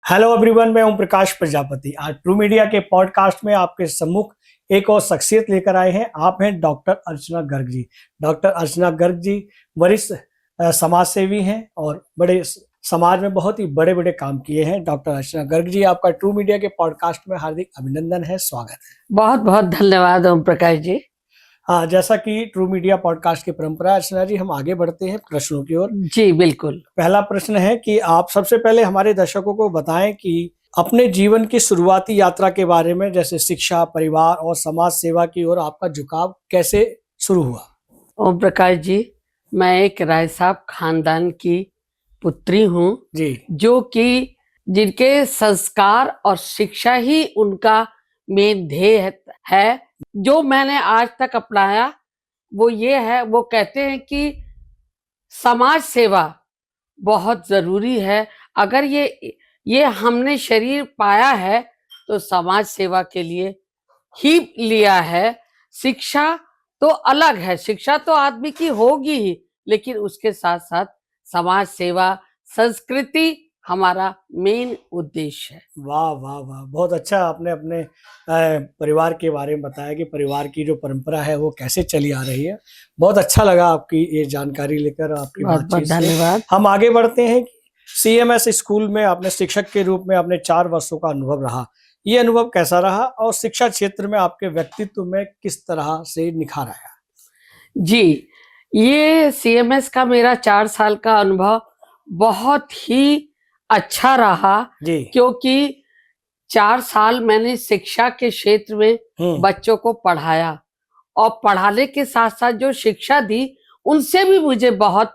Hello everyone, मैं ओम प्रकाश प्रजापति। आज true media के पॉडकास्ट में आपके सम्मुख एक और शख्सियत लेकर आए हैं। आप हैं डॉक्टर अर्चना गर्ग जी। डॉक्टर अर्चना गर्ग जी वरिष्ठ समाज सेवी हैं और बड़े समाज में बहुत ही बड़े बड़े काम किए हैं। डॉक्टर अर्चना गर्ग जी, आपका ट्रू मीडिया के पॉडकास्ट में हार्दिक अभिनंदन है, स्वागत है। बहुत बहुत धन्यवाद ओम प्रकाश जी। हाँ, जैसा कि ट्रू मीडिया पॉडकास्ट की परंपरा, अर्चना जी, हम आगे बढ़ते हैं प्रश्नों की ओर। जी बिल्कुल। पहला प्रश्न है कि आप सबसे पहले हमारे दर्शकों को बताएं कि अपने जीवन की शुरुआती यात्रा के बारे में, जैसे शिक्षा, परिवार और समाज सेवा की ओर आपका झुकाव कैसे शुरू हुआ। ओम प्रकाश जी, मैं एक राय साहब खानदान की पुत्री हूँ जी, जो कि जिनके संस्कार और शिक्षा ही उनका मेन ध्येय है। जो मैंने आज तक अपनाया वो ये है, वो कहते हैं कि समाज सेवा बहुत जरूरी है। अगर ये हमने शरीर पाया है तो समाज सेवा के लिए ही लिया है। शिक्षा तो अलग है, शिक्षा तो आदमी की होगी ही, लेकिन उसके साथ साथ समाज सेवा, संस्कृति हमारा मेन उद्देश्य है। वाह वाह वाह, बहुत अच्छा आपने अपने परिवार के बारे में बताया कि परिवार की जो परंपरा है वो कैसे चली आ रही है। बहुत अच्छा लगा आपकी ये जानकारी लेकर, आपकी बहुत बहुत बातचीत से। धन्यवाद। हम आगे बढ़ते हैं। सीएमएस स्कूल में आपने शिक्षक के रूप में अपने 4 वर्षों का अनुभव रहा। ये अनुभव कैसा रहा और शिक्षा क्षेत्र में आपके व्यक्तित्व में किस तरह से निखार आया? जी, ये सीएमएस का मेरा 4 साल का अनुभव बहुत ही अच्छा रहा, जी, क्योंकि 4 साल मैंने शिक्षा के क्षेत्र में बच्चों को पढ़ाया और पढ़ाने के साथ साथ जो शिक्षा दी उनसे भी मुझे बहुत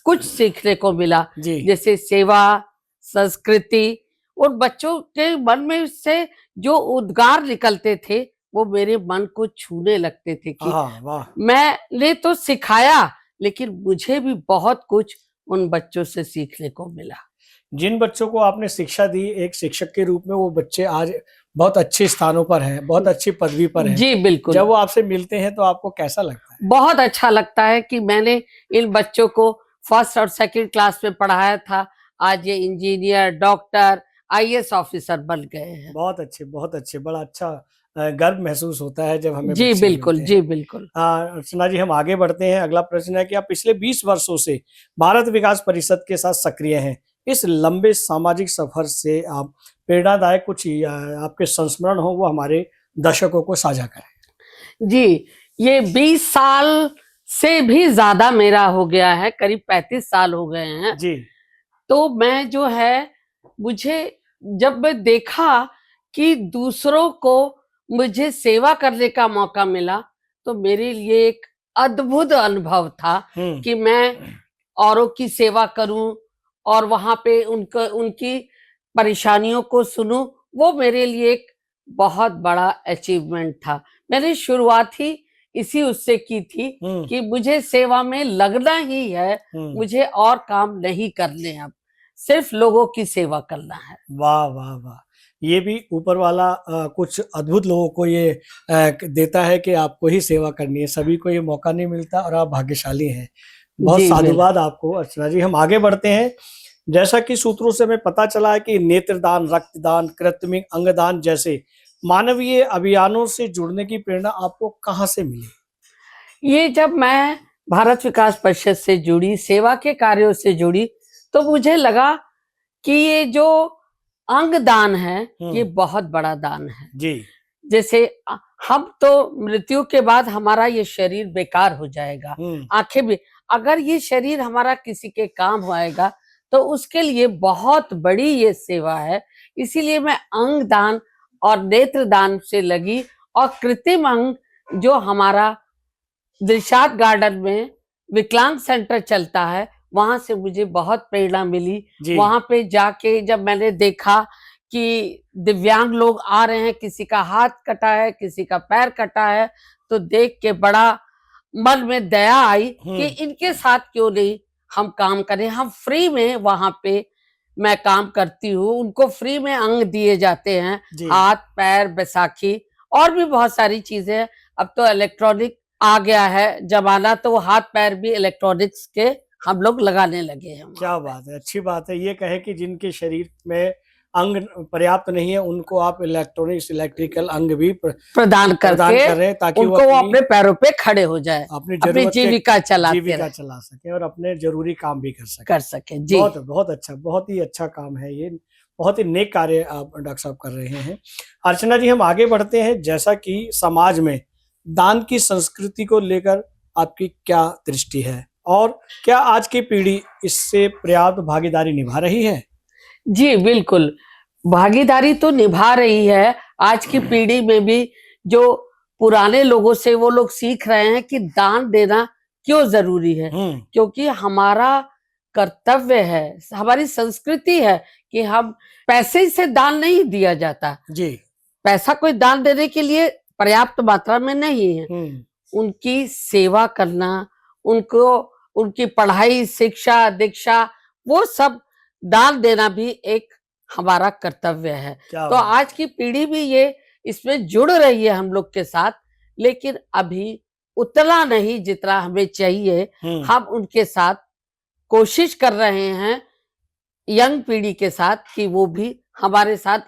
कुछ सीखने को मिला। जैसे सेवा, संस्कृति, और बच्चों के मन में से जो उद्गार निकलते थे वो मेरे मन को छूने लगते थे कि वाह। मैंने तो सिखाया लेकिन मुझे भी बहुत कुछ उन बच्चों से सीखने को मिला। जिन बच्चों को आपने शिक्षा दी एक शिक्षक के रूप में, वो बच्चे आज बहुत अच्छे स्थानों पर हैं, बहुत अच्छी पदवी पर हैं। जी बिल्कुल। जब वो आपसे मिलते हैं तो आपको कैसा लगता है? बहुत अच्छा लगता है कि मैंने इन बच्चों को फर्स्ट और सेकंड क्लास में पढ़ाया था, आज ये इंजीनियर, डॉक्टर, आईएएस ऑफिसर बन गए हैं। बहुत अच्छे, बहुत अच्छे। बड़ा अच्छा गर्व महसूस होता है जब हमें जी बच्चे बिल्कुल, मिलते हैं। जी बिल्कुल। अर्चना जी, हम आगे बढ़ते हैं। अगला प्रश्न है कि आप पिछले 20 वर्षों से भारत विकास परिषद के साथ सक्रिय हैं। इस लंबे सामाजिक सफर से आप प्रेरणादायक कुछ आपके संस्मरण हो, वो हमारे दर्शकों को साझा करें। जी, ये 20 साल से भी ज्यादा मेरा हो गया है, करीब 35 साल हो गए हैं। जी, तो मैं जो है, मुझे जब मैं देखा कि दूसरों को मुझे सेवा करने का मौका मिला तो मेरे लिए एक अद्भुत अनुभव था कि मैं औरों की सेवा करूं और वहां पे उनकी परेशानियों को सुनूं। वो मेरे लिए एक बहुत बड़ा अचीवमेंट था। मैंने शुरुआत ही इसी उससे की थी कि मुझे सेवा में लगना ही है, मुझे और काम नहीं करने, अब सिर्फ लोगों की सेवा करना है। वाह वाह वाह, ये भी ऊपर वाला कुछ अद्भुत लोगों को ये देता है कि आपको ही सेवा करनी है। सभी को ये मौका नहीं मिलता और आप भाग्यशाली हैं। बहुत साधुवाद आपको अर्चना जी। हम आगे बढ़ते हैं। जैसा कि सूत्रों से हमें पता चला है कि नेत्रदान, रक्तदान, कृत्रिम अंगदान जैसे मानवीय अभियानों से जुड़ने की प्रेरणा आपको कहाँ से मिली? ये जब मैं भारत विकास परिषद से जुड़ी, सेवा के कार्यों से जुड़ी, तो मुझे लगा कि ये जो अंगदान है ये बहुत बड़ा दान है। जी, जैसे हम तो मृत्यु के बाद हमारा ये शरीर बेकार हो जाएगा, आंखें भी, अगर ये शरीर हमारा किसी के काम आएगा तो उसके लिए बहुत बड़ी ये सेवा है। इसीलिए मैं अंग दान और नेत्र दान से लगी और कृत्रिम अंग जो हमारा दिलशाद गार्डन में विकलांग सेंटर चलता है, वहां से मुझे बहुत प्रेरणा मिली। वहां पे जाके जब मैंने देखा कि दिव्यांग लोग आ रहे हैं, किसी का हाथ कटा है, किसी का पैर कटा है, तो देख के बड़ा मन में दया आई कि इनके साथ क्यों नहीं हम काम करें। हम फ्री में वहां पे मैं काम करती हूँ, उनको फ्री में अंग दिए जाते हैं, हाथ, पैर, बैसाखी और भी बहुत सारी चीजें। अब तो इलेक्ट्रॉनिक आ गया है जमाना, तो हाथ पैर भी इलेक्ट्रॉनिक्स के हम लोग लगाने लगे हैं। क्या बात है, अच्छी बात है। ये कहे कि जिनके शरीर में अंग पर्याप्त नहीं है, उनको आप इलेक्ट्रिकल अंग भी प्रदान कर करके रहे हैं, ताकि उनको वो अपने पैरों पे खड़े हो जाए, अपनी अपनी जीविका जीविका चला सके और अपने जरूरी काम भी कर सके। जी। बहुत बहुत अच्छा, बहुत ही अच्छा काम है ये, बहुत ही नेक कार्य आप डॉक्टर साहब कर रहे हैं। अर्चना जी, हम आगे बढ़ते हैं। जैसा कि समाज में दान की संस्कृति को लेकर आपकी क्या दृष्टि है, और क्या आज की पीढ़ी इससे पर्याप्त भागीदारी निभा रही है? जी बिल्कुल, भागीदारी तो निभा रही है। आज की पीढ़ी में भी जो पुराने लोगों से वो लोग सीख रहे हैं कि दान देना क्यों जरूरी है, क्योंकि हमारा कर्तव्य है, हमारी संस्कृति है कि हम पैसे से दान नहीं दिया जाता जी। पैसा कोई दान देने के लिए पर्याप्त मात्रा में नहीं है। उनकी सेवा करना, उनको उनकी पढ़ाई, शिक्षा, दीक्षा, वो सब दान देना भी एक हमारा कर्तव्य है। तो आज की पीढ़ी भी ये इसमें जुड़ रही है हम लोग के साथ, लेकिन अभी उतना नहीं जितना हमें चाहिए। हम उनके साथ कोशिश कर रहे हैं, यंग पीढ़ी के साथ, कि वो भी हमारे साथ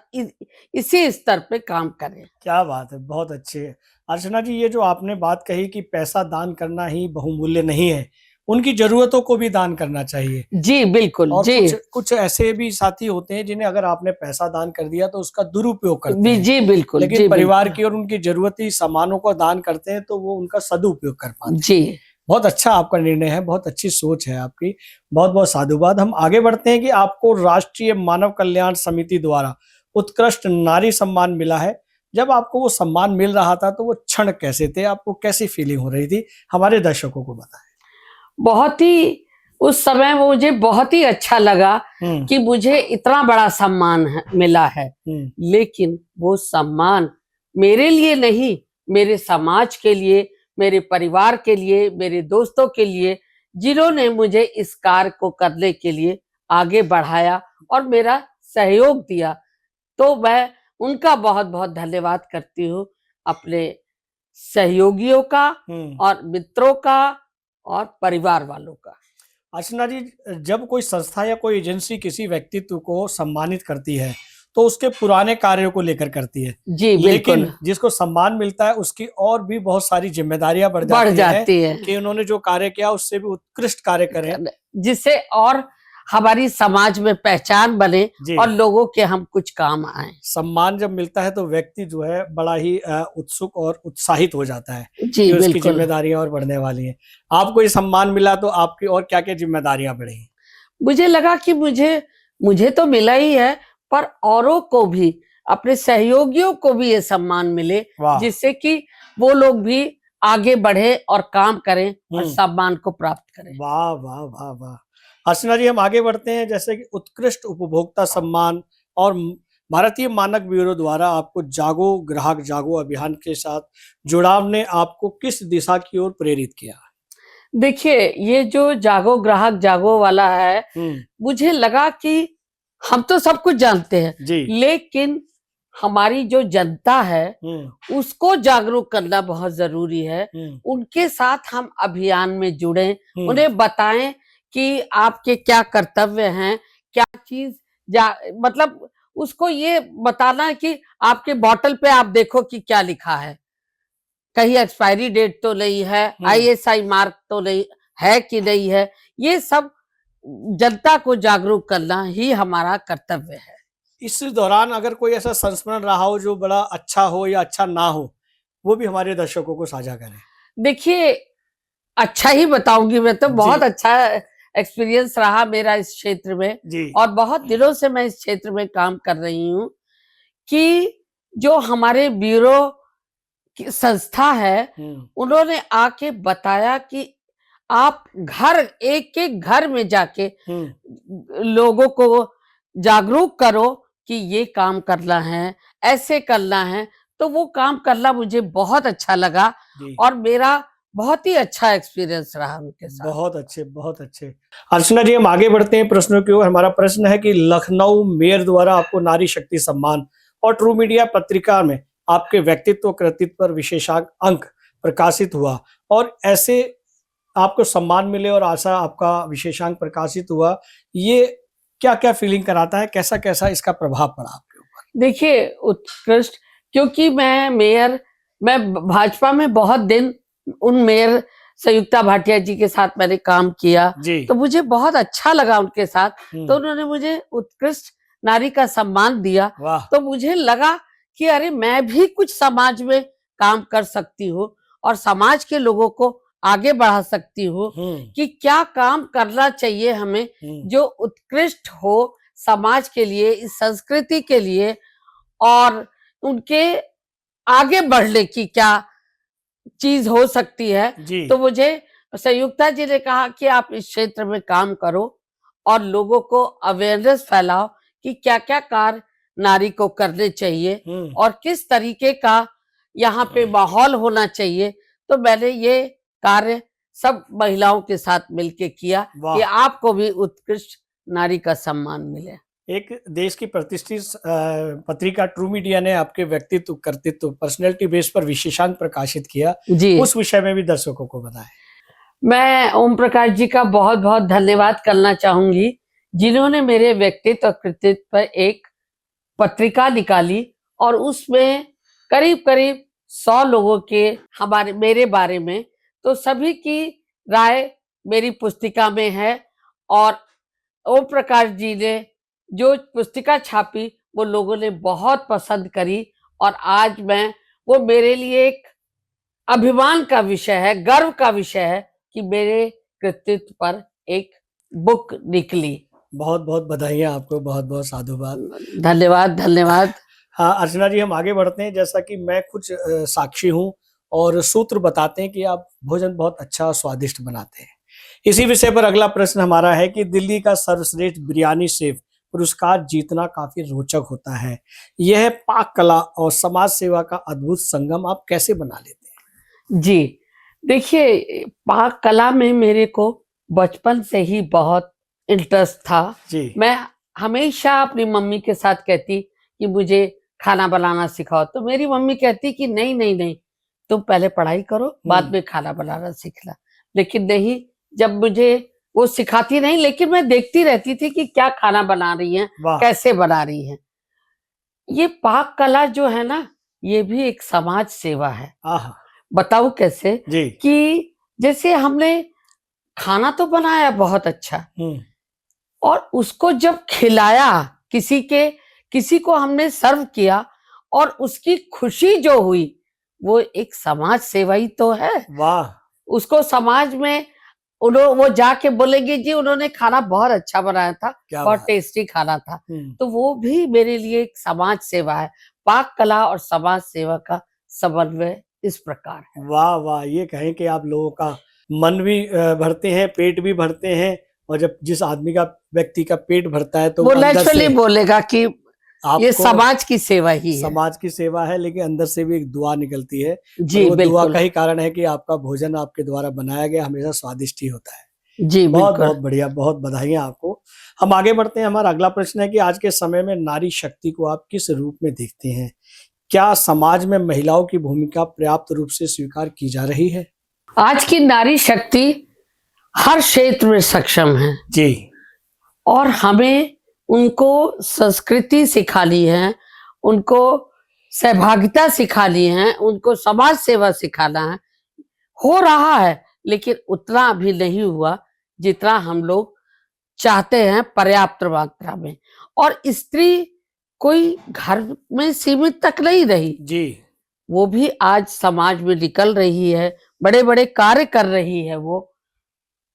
इसी स्तर पे काम करें। क्या बात है, बहुत अच्छे। अर्चना जी, ये जो आपने बात कही कि पैसा दान करना ही बहुमूल्य नहीं है, उनकी जरूरतों को भी दान करना चाहिए। जी बिल्कुल। और जी, कुछ ऐसे भी साथी होते हैं जिन्हें अगर आपने पैसा दान कर दिया तो उसका दुरुपयोग करते हैं। जी बिल्कुल। लेकिन जी, परिवार की और उनकी जरूरती सामानों को दान करते हैं तो वो उनका सदुपयोग कर पाते हैं। जी, बहुत अच्छा आपका निर्णय है, बहुत अच्छी सोच है आपकी, बहुत बहुत साधुवाद। हम आगे बढ़ते हैं कि आपको राष्ट्रीय मानव कल्याण समिति द्वारा उत्कृष्ट नारी सम्मान मिला है। जब आपको वो सम्मान मिल रहा था तो वो क्षण कैसे थे, आपको कैसी फीलिंग हो रही थी, हमारे दर्शकों को बताएं। बहुत ही उस समय मुझे बहुत ही अच्छा लगा कि मुझे इतना बड़ा सम्मान मिला है। लेकिन वो सम्मान मेरे लिए नहीं, मेरे समाज के लिए, मेरे परिवार के लिए, मेरे दोस्तों के लिए, जिन्होंने मुझे इस कार्य को करने के लिए आगे बढ़ाया और मेरा सहयोग दिया, तो मैं उनका बहुत बहुत धन्यवाद करती हूँ, अपने सहयोगियों का और मित्रों का और परिवार वालों का। अर्चना जी, जब कोई संस्था या कोई एजेंसी किसी व्यक्तित्व को सम्मानित करती है तो उसके पुराने कार्यों को लेकर करती है। जी बिल्कुल। लेकिन जिसको सम्मान मिलता है उसकी और भी बहुत सारी जिम्मेदारियां बढ़ जाती है कि उन्होंने जो कार्य किया उससे भी उत्कृष्ट कार्य करें, जिससे और हमारी समाज में पहचान बने और लोगों के हम कुछ काम आए। सम्मान जब मिलता है तो व्यक्ति जो है बड़ा ही उत्सुक और उत्साहित हो जाता है जी, कि उसकी जिम्मेदारियां और बढ़ने वाली हैं। आपको ये सम्मान मिला तो आपकी और क्या क्या जिम्मेदारियां बढ़ी? मुझे लगा कि मुझे तो मिला ही है, पर औरों को भी, अपने सहयोगियों को भी ये सम्मान मिले, जिससे कि वो लोग भी आगे बढ़े और काम करें और सम्मान को प्राप्त करें। वाह वाह वाह वाह। अर्चना जी, हम आगे बढ़ते हैं। जैसे कि उत्कृष्ट उपभोक्ता सम्मान और भारतीय मानक ब्यूरो द्वारा आपको जागो ग्राहक जागो अभियान के साथ जुड़ाव ने आपको किस दिशा की ओर प्रेरित किया? देखिए, ये जो जागो ग्राहक जागो वाला है, मुझे लगा कि हम तो सब कुछ जानते हैं, लेकिन हमारी जो जनता है उसको जागरूक करना बहुत जरूरी है। उनके साथ हम अभियान में जुड़े, उन्हें बताएं कि आपके क्या कर्तव्य हैं, क्या चीज मतलब उसको ये बताना है कि आपके बोतल पे आप देखो कि क्या लिखा है, कहीं एक्सपायरी डेट तो नहीं है, ISI मार्क तो नहीं है कि नहीं है। ये सब जनता को जागरूक करना ही हमारा कर्तव्य है। इस दौरान अगर कोई ऐसा संस्मरण रहा हो जो बड़ा अच्छा हो या अच्छा ना हो, वो भी हमारे दर्शकों को साझा करें। देखिए, अच्छा ही बताऊंगी मैं तो। बहुत अच्छा एक्सपीरियंस रहा मेरा इस क्षेत्र में, और बहुत दिनों से मैं इस क्षेत्र में काम कर रही हूँ कि जो हमारे ब्यूरो की संस्था है, उन्होंने आके बताया कि आप एक एक घर में जाके लोगों को जागरूक करो कि ये काम करना है, ऐसे करना है। तो वो काम करना मुझे बहुत अच्छा लगा और मेरा बहुत ही अच्छा एक्सपीरियंस रहा उनके साथ। बहुत अच्छे, बहुत अच्छे। अर्चना जी, हम आगे बढ़ते हैं प्रश्नों की ओर। हमारा प्रश्न है कि लखनऊ मेयर द्वारा आपको नारी शक्ति सम्मान और ट्रू मीडिया पत्रिका में आपके व्यक्तित्व कृतित्व पर विशेषांक अंक प्रकाशित हुआ, और ऐसे आपको सम्मान मिले और आशा आपका विशेषांक प्रकाशित हुआ, ये क्या क्या फीलिंग कराता है, कैसा कैसा इसका प्रभाव पड़ा आपके ऊपर? देखिए उत्कृष्ट, क्योंकि मैं भाजपा में बहुत दिन उन मेयर संयुक्ता भाटिया जी के साथ मैंने काम किया, जी। तो मुझे बहुत अच्छा लगा उनके साथ। हम्म। तो उन्होंने मुझे उत्कृष्ट नारी का सम्मान दिया, वाह। तो मुझे लगा कि अरे मैं भी कुछ समाज में काम कर सकती हूँ और समाज के लोगों को आगे बढ़ा सकती हूँ कि क्या काम करना चाहिए हमें जो उत्कृष्ट हो समाज के लिए, इस संस्कृति के लिए, और उनके आगे बढ़ने की क्या चीज हो सकती है। जी। तो मुझे संयुक्ता जी ने कहा कि आप इस क्षेत्र में काम करो और लोगों को अवेयरनेस फैलाओ कि क्या क्या कार्य नारी को करने चाहिए और किस तरीके का यहाँ पे माहौल होना चाहिए। तो मैंने ये कार्य सब महिलाओं के साथ मिलके किया कि आपको भी उत्कृष्ट नारी का सम्मान मिले। एक देश की प्रतिष्ठित पत्रिका ट्रू मीडिया ने आपके व्यक्तित्व, कर्तृत्व, पर्सनैलिटी बेस पर विशेषांक प्रकाशित किया जी। उस विषय में भी दर्शकों को बताएं। मैं ओम प्रकाश जी का बहुत बहुत धन्यवाद करना चाहूंगी, जिन्होंने मेरे व्यक्तित्व और कृतित्व पर एक पत्रिका निकाली और उसमें करीब करीब 100 लोगों के मेरे बारे में, तो सभी की राय मेरी पुस्तिका में है। और ओम प्रकाश जी ने जो पुस्तिका छापी वो लोगों ने बहुत पसंद करी और आज वो मेरे लिए एक अभिमान का विषय है, गर्व का विषय है कि मेरे कृतित्व पर एक बुक निकली। बहुत बहुत बधाइयाँ आपको, बहुत बहुत साधुवाद। धन्यवाद धन्यवाद। हाँ अर्चना जी, हम आगे बढ़ते हैं। जैसा कि मैं कुछ साक्षी हूँ और सूत्र बताते हैं कि आप भोजन बहुत अच्छा और स्वादिष्ट बनाते हैं। इसी विषय पर अगला प्रश्न हमारा है कि दिल्ली का सर्वश्रेष्ठ बिरयानी शेफ पुरस्कार जीतना काफी रोचक होता है। यह पाक कला और समाज सेवा का अद्भुत संगम आप कैसे बना लेते हैं? जी देखिए, पाक कला में मेरे को बचपन से ही बहुत इंटरेस्ट था जी। मैं हमेशा अपनी मम्मी के साथ कहती कि मुझे खाना बनाना सिखाओ, तो मेरी मम्मी कहती कि नहीं नहीं नहीं, तुम पहले पढ़ाई करो, बाद में खाना बनाना सीखना। लेकिन नहीं, जब मुझे वो सिखाती नहीं, लेकिन मैं देखती रहती थी कि क्या खाना बना रही हैं, कैसे बना रही हैं। ये पाक कला जो है ना, ये भी एक समाज सेवा है। बताऊं कैसे? जी। कि जैसे हमने खाना तो बनाया बहुत अच्छा, और उसको जब खिलाया, किसी को हमने सर्व किया और उसकी खुशी जो हुई, वो एक समाज सेवा ही तो है। वाह। उसको समाज में वो जाके बोलेंगे जी उन्होंने खाना बहुत अच्छा बनाया था, बहुत टेस्टी खाना था। तो वो भी मेरे लिए एक समाज सेवा है। पाक कला और समाज सेवा का समन्वय इस प्रकार है। वाह वाह, ये कहें कि आप लोगों का मन भी भरते हैं, पेट भी भरते हैं, और जब जिस आदमी का, व्यक्ति का पेट भरता है तो वो नेचुरली बोलेगा कि ये समाज की सेवा ही है। समाज की सेवा है, लेकिन अंदर से भी एक दुआ निकलती है जी। वो दुआ का ही कारण है कि आपका भोजन आपके द्वारा बनाया गया हमेशा स्वादिष्ट ही होता है जी। बहुत बहुत बढ़िया, बहुत बधाइयां आपको। हम आगे बढ़ते हैं। हमारा अगला प्रश्न है कि आज के समय में नारी शक्ति को आप किस रूप में देखते हैं? क्या समाज में महिलाओं की भूमिका पर्याप्त रूप से स्वीकार की जा रही है? आज की नारी शक्ति हर क्षेत्र में सक्षम है जी, और हमें उनको संस्कृति सिखानी है, उनको सहभागिता सिखानी है, उनको समाज सेवा सिखाना है। हो रहा है, लेकिन उतना अभी नहीं हुआ जितना हम लोग चाहते हैं पर्याप्त मात्रा में। और स्त्री कोई घर में सीमित तक नहीं रही जी, वो भी आज समाज में निकल रही है, बड़े बड़े कार्य कर रही है वो,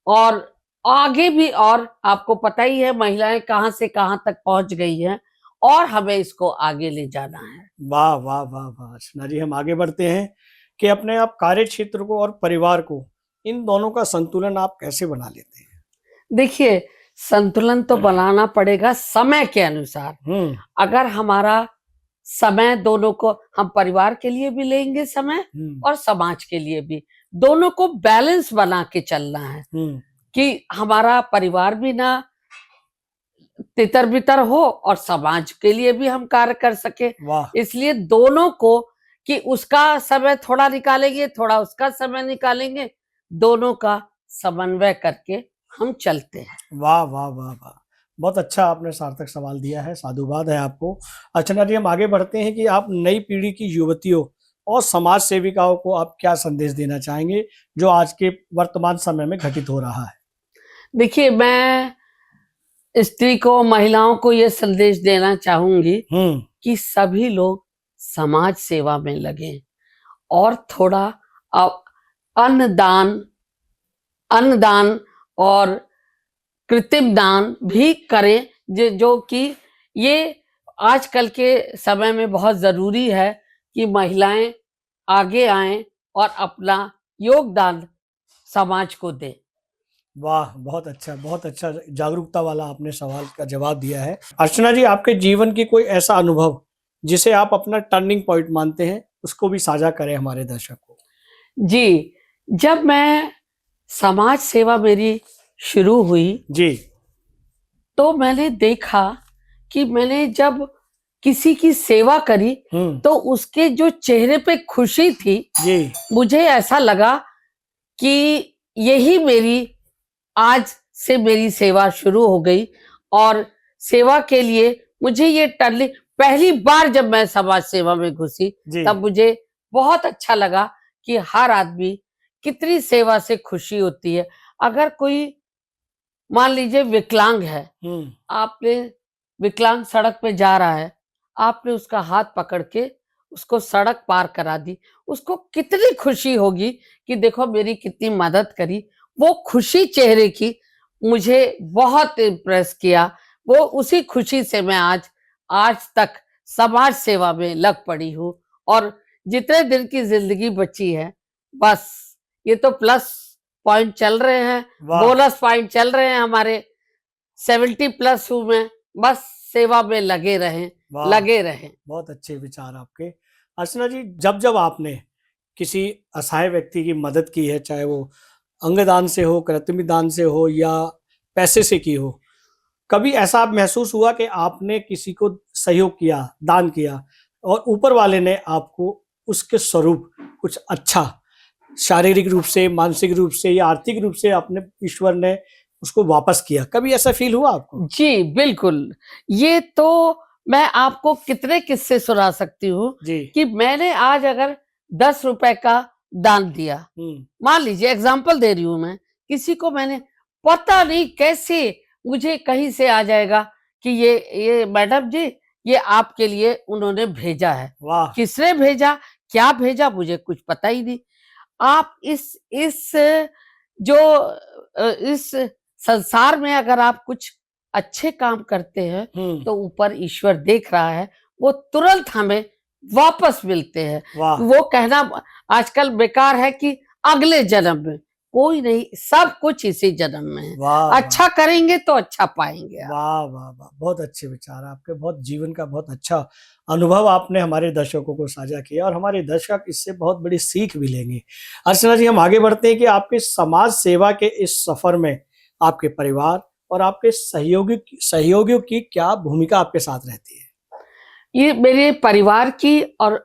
और आगे भी। और आपको पता ही है महिलाएं कहां से कहां तक पहुंच गई हैं, और हमें इसको आगे ले जाना है। वाह वाह वाह वाह। अर्चना जी, हम आगे बढ़ते हैं कि अपने आप कार्य क्षेत्र को और परिवार को, इन दोनों का संतुलन आप कैसे बना लेते हैं? देखिए, संतुलन तो बनाना पड़ेगा समय के अनुसार। अगर हमारा समय दोनों को, हम परिवार के लिए भी लेंगे समय और समाज के लिए भी, दोनों को बैलेंस बना के चलना है कि हमारा परिवार भी ना तितर बितर हो और समाज के लिए भी हम कार्य कर सके। इसलिए दोनों को, कि उसका समय थोड़ा निकालेंगे, थोड़ा उसका समय निकालेंगे, दोनों का समन्वय करके हम चलते हैं। वाह वाह वाह वाह, बहुत अच्छा आपने सार्थक सवाल दिया है, साधुवाद है आपको। अर्चना जी, हम आगे बढ़ते हैं कि आप नई पीढ़ी की युवतियों और समाज सेविकाओं को आप क्या संदेश देना चाहेंगे, जो आज के वर्तमान समय में घटित हो रहा है? देखिए, मैं स्त्री को, महिलाओं को ये संदेश देना चाहूंगी कि सभी लोग समाज सेवा में लगे और थोड़ा अन्नदान अन्नदान और कृत्रिम दान भी करें, जो कि ये आजकल के समय में बहुत जरूरी है कि महिलाएं आगे आएं और अपना योगदान समाज को दें। वाह, बहुत अच्छा जागरूकता वाला आपने सवाल का जवाब दिया है। अर्चना जी, आपके जीवन की कोई ऐसा अनुभव जिसे आप अपना टर्निंग पॉइंट मानते हैं, उसको भी साझा करें हमारे दर्शक को। जी, जब मैं समाज सेवा मेरी शुरू हुई जी। तो मैंने देखा कि मैंने जब किसी की सेवा करी तो उसके जो चेहरे पे खुशी थी, जी। मुझे ऐसा लगा कि यही आज से मेरी सेवा शुरू हो गई। और सेवा के लिए मुझे ये पहली बार जब मैं समाज सेवा में घुसी तब मुझे बहुत अच्छा लगा कि हर आदमी कितनी सेवा से खुशी होती है। अगर कोई मान लीजिए विकलांग है, आपने विकलांग सड़क पे जा रहा है, आपने उसका हाथ पकड़ के उसको सड़क पार करा दी, उसको कितनी खुशी होगी कि देखो मेरी कितनी मदद करी। वो खुशी चेहरे की मुझे बहुत इम्प्रेस किया। वो उसी खुशी से मैं आज तक समाज सेवा में लग पड़ी हूँ। और जितने दिन की जिंदगी बची है, बस ये तो प्लस पॉइंट चल रहे हैं, बोनस पॉइंट चल रहे हैं हमारे। 70+ हूं मैं, बस सेवा में लगे रहें। बहुत अच्छे विचार आपके। अर्चना जी, जब जब आपने किसी असहाय व्यक्ति की मदद की है, चाहे वो अंगदान से हो, कृत्रिम दान से हो या पैसे से की हो, कभी ऐसा महसूस हुआ कि आपने किसी को सहयोग किया, दान किया और ऊपर वाले ने आपको उसके स्वरूप कुछ अच्छा शारीरिक रूप से, मानसिक रूप से या आर्थिक रूप से अपने ईश्वर ने उसको वापस किया? कभी ऐसा फील हुआ आपको? जी बिल्कुल। ये तो मैं आपको कितने किस्से सुना सकती हूँ कि मैंने आज अगर 10 रुपए का दान दिया, मान लीजिए एग्जाम्पल दे रही हूं मैं, किसी को मैंने, पता नहीं कैसे मुझे कहीं से आ जाएगा कि ये मैडम जी, ये आपके लिए उन्होंने भेजा है। वाह। किसने भेजा, क्या भेजा, मुझे कुछ पता ही नहीं। आप इस संसार में अगर आप कुछ अच्छे काम करते हैं तो ऊपर ईश्वर देख रहा है, वो तुरंत हमें वापस मिलते हैं। वो कहना आजकल बेकार है कि अगले जन्म में, कोई नहीं, सब कुछ इसी जन्म में है। अच्छा करेंगे तो अच्छा पाएंगे। वाह वाह वाह, बहुत अच्छे विचार आपके, बहुत जीवन का बहुत अच्छा अनुभव आपने हमारे दर्शकों को साझा किया और हमारे दर्शक इससे बहुत बड़ी सीख भी लेंगे। अर्चना जी, हम आगे बढ़ते हैं कि आपके समाज सेवा के इस सफर में आपके परिवार और आपके सहयोगियों की क्या भूमिका आपके साथ रहती है? ये मेरे परिवार की और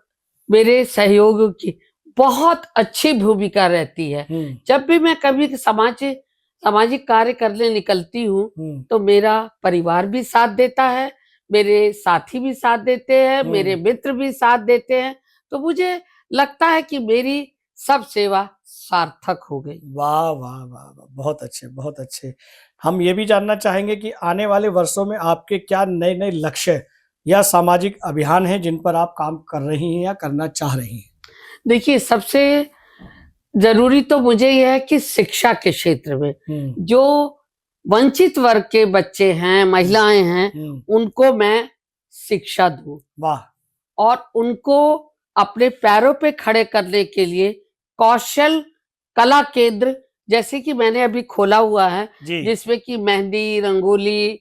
मेरे सहयोगियों की बहुत अच्छी भूमिका रहती है। जब भी मैं कभी सामाजिक कार्य करने निकलती हूँ तो मेरा परिवार भी साथ देता है, मेरे साथी भी साथ देते हैं, मेरे मित्र भी साथ देते हैं। तो मुझे लगता है कि मेरी सब सेवा सार्थक हो गई। वाह वाह वाह वाह, बहुत अच्छे, बहुत अच्छे। हम ये भी जानना चाहेंगे कि आने वाले वर्षों में आपके क्या नए नए लक्ष्य या सामाजिक अभियान हैं जिन पर आप काम कर रही हैं या करना चाह रही हैं? देखिए, सबसे जरूरी तो मुझे यह है कि शिक्षा के क्षेत्र में जो वंचित वर्ग के बच्चे हैं, महिलाएं हैं, उनको मैं शिक्षा दूं। वाह। और उनको अपने पैरों पे खड़े करने के लिए कौशल कला केंद्र, जैसे कि मैंने अभी खोला हुआ है, जिसमें कि मेहंदी, रंगोली,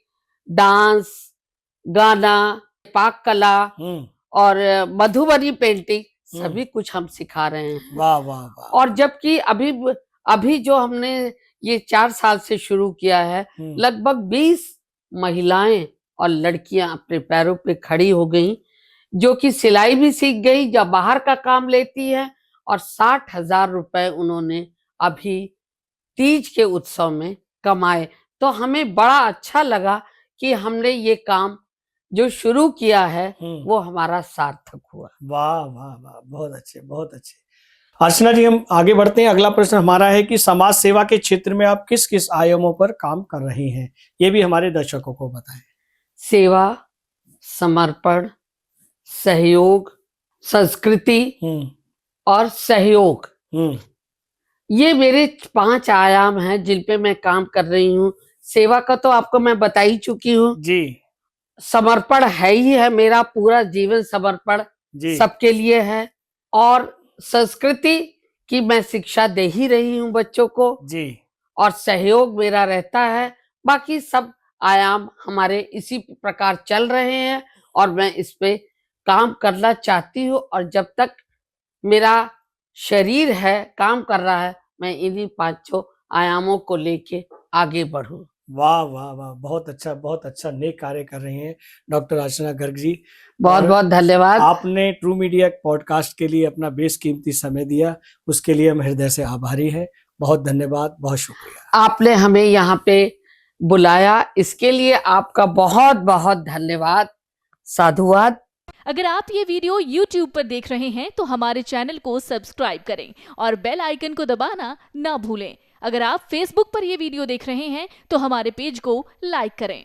डांस, गाना, पाक कला और मधुबनी पेंटिंग, सभी कुछ हम सिखा रहे हैं। वाह वाह वाह। और जबकि अभी जो हमने ये 4 साल से शुरू किया है, लगभग 20 महिलाएं और लड़कियां अपने पैरों पे खड़ी हो गई, जो कि सिलाई भी सीख गई, जब बाहर का काम लेती है। और 60,000 रुपए उन्होंने अभी तीज के उत्सव में कमाए। तो हमें बड़ा अच्छा लगा कि हमने ये काम जो शुरू किया है वो हमारा सार्थक हुआ। वाह वाह वाह, बहुत अच्छे बहुत अच्छे। अर्चना जी, हम आगे बढ़ते हैं। अगला प्रश्न हमारा है कि समाज सेवा के क्षेत्र में आप किस किस आयामों पर काम कर रही हैं, ये भी हमारे दर्शकों को बताएं। सेवा, समर्पण, सहयोग, संस्कृति और सहयोग, ये मेरे 5 आयाम हैं जिन पे मैं काम कर रही हूँ। सेवा का तो आपको मैं बता ही चुकी हूँ जी। समर्पण है ही है, मेरा पूरा जीवन समर्पण सबके लिए है। और संस्कृति की मैं शिक्षा दे ही रही हूँ बच्चों को जी। और सहयोग मेरा रहता है। बाकी सब आयाम हमारे इसी प्रकार चल रहे हैं और मैं इस पे काम करना चाहती हूँ। और जब तक मेरा शरीर है, काम कर रहा है, मैं इन्हीं 5 आयामों को लेके आगे बढ़ूं। वाह वाह वाह, बहुत अच्छा नेक कार्य कर रही हैं डॉक्टर अर्चना गर्ग जी। बहुत बहुत धन्यवाद। आपने ट्रू मीडिया पॉडकास्ट के लिए अपना बेशकीमती समय दिया, उसके लिए हम हृदय से आभारी हैं। बहुत धन्यवाद, बहुत शुक्रिया। आपने हमें यहाँ पे बुलाया, इसके लिए आपका बहुत बहुत धन्यवाद, साधुवाद। अगर आप ये वीडियो YouTube पर देख रहे हैं तो हमारे चैनल को सब्सक्राइब करें और बेल आइकन को दबाना ना भूलें। अगर आप Facebook पर ये वीडियो देख रहे हैं तो हमारे पेज को लाइक करें।